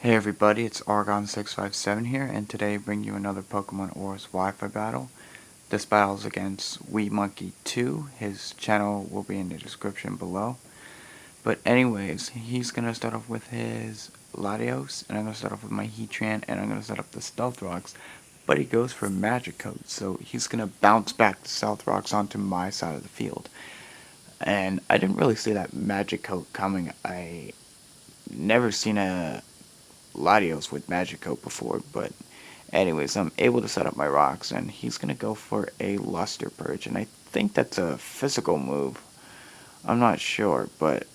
Hey everybody, it's Argon657 here, and today I bring you another Pokemon ORAS Wi-Fi battle. This battle is against wiimonkey2. His channel will be in the description below. But anyways, he's going to start off with his Latios, and I'm going to start off with my Heatran, and I'm going to set up the Stealth Rocks. But he goes for Magic Coat, so he's going to bounce back the Stealth Rocks onto my side of the field. And I didn't really see that Magic Coat coming. I never seen a Latios with Magic Coat before, but anyways, I'm able to set up my rocks, and he's going to go for a Luster Purge, and I think that's a physical move. I'm not sure, but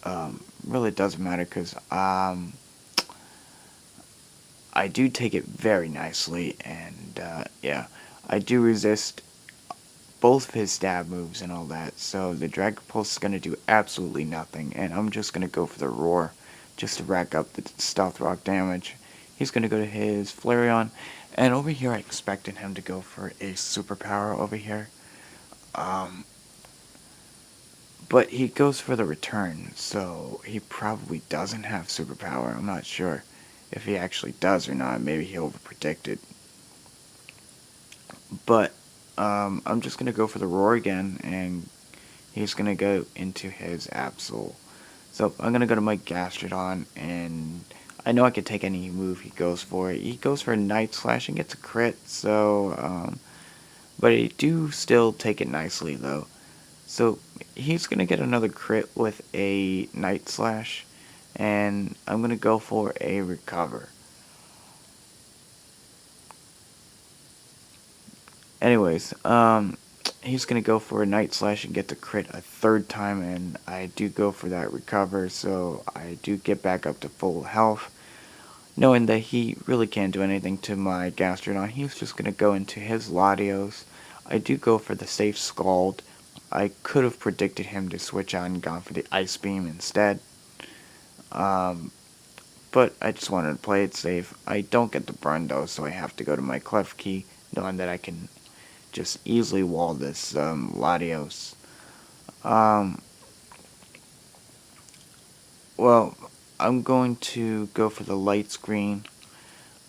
really doesn't matter because I do take it very nicely, and yeah, I do resist both of his stab moves and all that, so the Dragon Pulse is going to do absolutely nothing, and I'm just going to go for the Roar just to rack up the Stealth Rock damage. He's going to go to his Flareon, and over here I expected him to go for a superpower over here. But he goes for the return, so he probably doesn't have superpower. I'm not sure if he actually does or not. Maybe he overpredicted. But I'm just going to go for the Roar again, and he's going to go into his Absol. So I'm going to go to my Gastrodon, and I know I can take any move he goes for. He goes for a Night Slash and gets a crit, so, but I do still take it nicely, though. So he's going to get another crit with a Night Slash, and I'm going to go for a Recover. Anyways, he's going to go for a Night Slash and get the crit a third time, and I do go for that Recover, so I do get back up to full health. Knowing that he really can't do anything to my Gastrodon, he's just going to go into his Latios. I do go for the safe Scald. I could have predicted him to switch out and gone for the Ice Beam instead. But I just wanted to play it safe. I don't get the burn though, so I have to go to my Klefki, knowing that I can just easily wall this Latios. Well, I'm going to go for the Light Screen.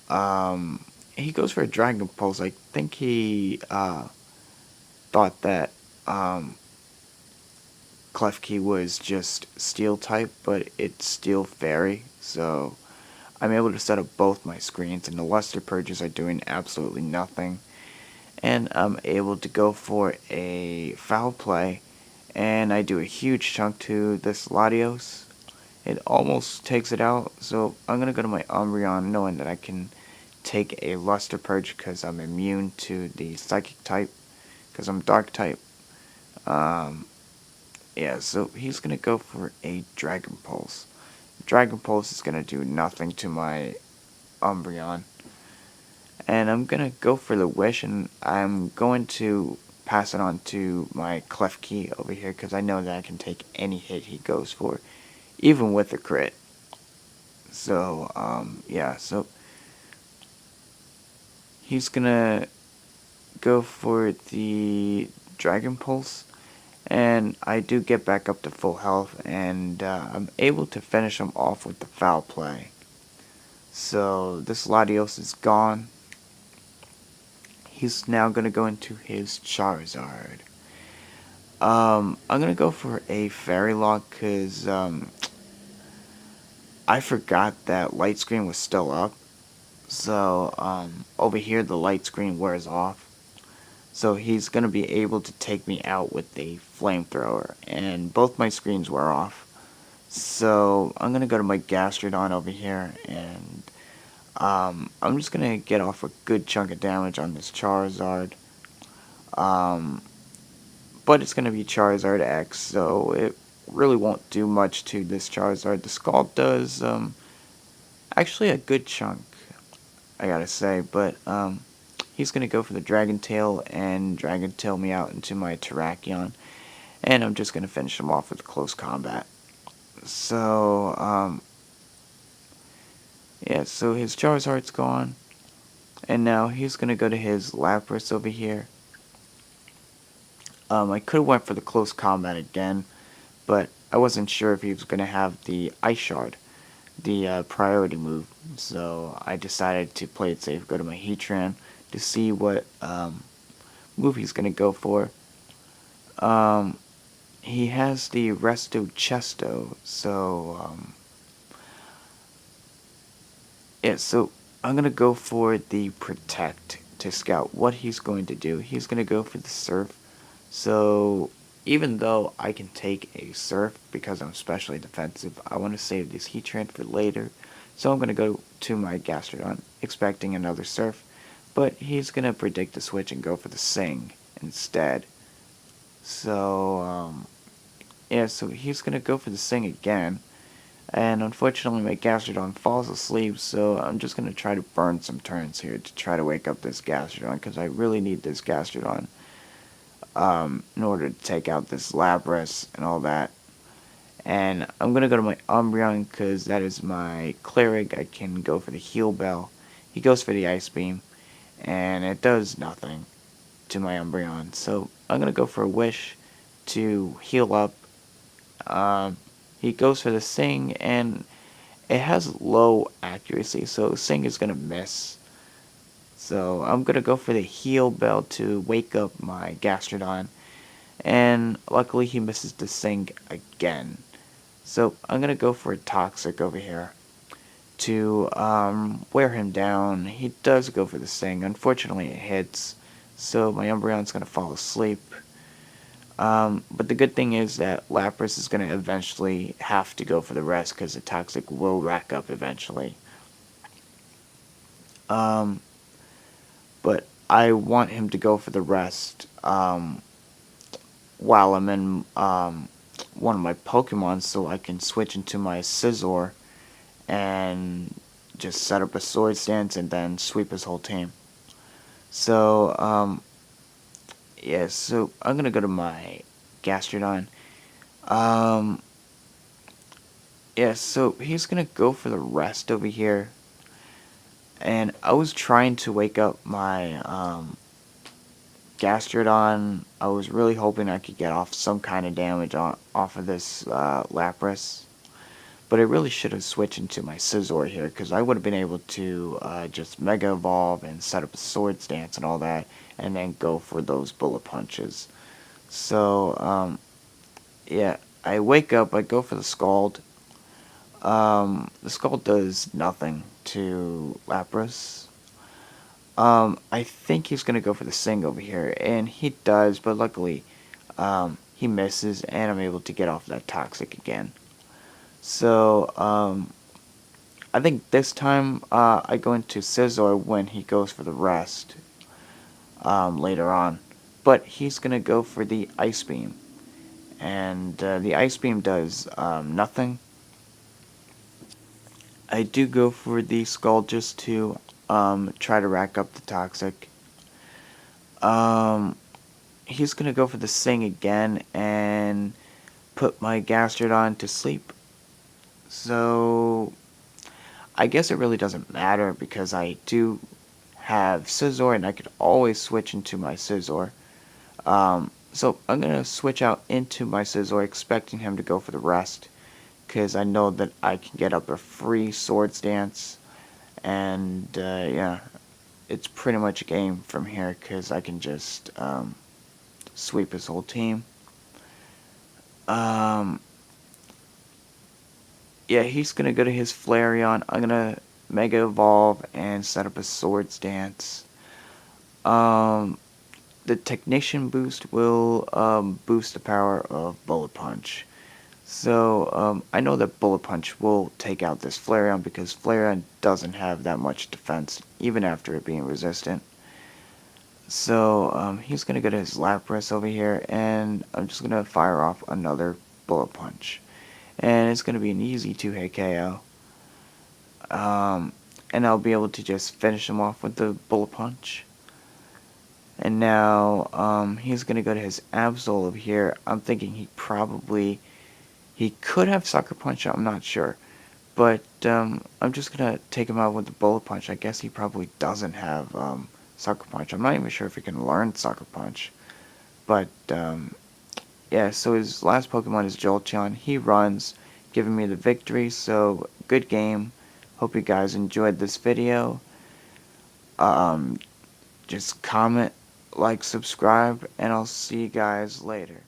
He goes for a Dragon Pulse. I think he thought that Klefki was just Steel type, but it's Steel Fairy, so I'm able to set up both my screens, and the Luster Purges are doing absolutely nothing. And I'm able to go for a Foul Play, and I do a huge chunk to this Latios. It almost takes it out, so I'm going to go to my Umbreon, knowing that I can take a Luster Purge because I'm immune to the Psychic type, because I'm Dark type. Yeah, so he's going to go for a Dragon Pulse. Dragon Pulse is going to do nothing to my Umbreon. And I'm going to go for the Wish, and I'm going to pass it on to my Klefki over here, because I know that I can take any hit he goes for, even with a crit. So, yeah, so he's going to go for the Dragon Pulse, and I do get back up to full health, and I'm able to finish him off with the Foul Play. So this Latios is gone. He's now going to go into his Charizard. I'm going to go for a Fairy Lock because I forgot that Light Screen was still up. So over here the Light Screen wears off. So he's going to be able to take me out with the Flamethrower, and both my screens were off. So I'm going to go to my Gastrodon over here, and I'm just going to get off a good chunk of damage on this Charizard. But it's going to be Charizard X, so it really won't do much to this Charizard. The Scald does actually a good chunk, I gotta say, but he's going to go for the Dragon Tail and Dragon Tail me out into my Terrakion, and I'm just going to finish him off with close combat. So, yeah, so his Charizard's gone, and now he's going to go to his Lapras over here. I could have went for the close combat again, but I wasn't sure if he was going to have the Ice Shard. the priority move. So I decided to play it safe, go to my Heatran to see what move he's going to go for. He has the Resto Chesto, so yeah, so I'm going to go for the Protect to scout what he's going to do. He's going to go for the Surf. So even though I can take a Surf because I'm specially defensive, I want to save this Heatran for later. So I'm going to go to my Gastrodon, expecting another Surf, but he's going to predict the switch and go for the Sing instead. So, yeah, so he's going to go for the Sing again. And unfortunately my Gastrodon falls asleep, so I'm just going to try to burn some turns here to try to wake up this Gastrodon, because I really need this Gastrodon in order to take out this Lapras and all that. And I'm going to go to my Umbreon, because that is my Cleric. I can go for the Heal Bell. He goes for the Ice Beam, and it does nothing to my Umbreon. So I'm going to go for a Wish to heal up. He goes for the Sing, and it has low accuracy, so Sing is going to miss. So I'm going to go for the Heal Bell to wake up my Gastrodon, and luckily he misses the Sing again. So I'm going to go for a Toxic over here to wear him down. He does go for the Sing. Unfortunately it hits, so my Umbreon's going to fall asleep. But the good thing is that Lapras is going to eventually have to go for the rest, because the Toxic will rack up eventually. But I want him to go for the rest while I'm in one of my Pokemon, so I can switch into my Scizor and just set up a Sword Stance and then sweep his whole team. So, yeah, so I'm going to go to my Gastrodon. Yeah, so he's going to go for the rest over here. And I was trying to wake up my Gastrodon. I was really hoping I could get off some kind of damage off of this Lapras. But I really should have switched into my Scizor here, because I would have been able to just Mega Evolve and set up a Sword Stance and all that, and then go for those Bullet Punches. So, yeah, I wake up, I go for the Scald. The Scald does nothing to Lapras. I think he's going to go for the Sing over here, and he does, but luckily he misses, and I'm able to get off that Toxic again. So, I think this time I go into Scizor when he goes for the rest later on. But he's going to go for the Ice Beam. And the Ice Beam does nothing. I do go for the Scald just to try to rack up the Toxic. He's going to go for the Sing again and put my Gastrodon to sleep. So I guess it really doesn't matter, because I do have Scizor and I could always switch into my Scizor. So I'm going to switch out into my Scizor, expecting him to go for the rest, because I know that I can get up a free Sword Stance, and yeah, it's pretty much a game from here, because I can just sweep his whole team. Yeah, he's going to go to his Flareon. I'm going to Mega Evolve and set up a Sword Stance. The Technician boost will boost the power of Bullet Punch. So, I know that Bullet Punch will take out this Flareon, because Flareon doesn't have that much defense, even after it being resistant. So, he's going to go to his Lapras over here, and I'm just going to fire off another Bullet Punch. And it's going to be an easy 2-hit KO. And I'll be able to just finish him off with the Bullet Punch. And now, he's going to go to his Absol over here. I'm thinking he could have Sucker Punch, I'm not sure. But, I'm just going to take him out with the Bullet Punch. I guess he probably doesn't have, Sucker Punch. I'm not even sure if he can learn Sucker Punch. But, yeah, so his last Pokemon is Jolteon. He runs, giving me the victory. So good game. Hope you guys enjoyed this video. Just comment, like, subscribe, and I'll see you guys later.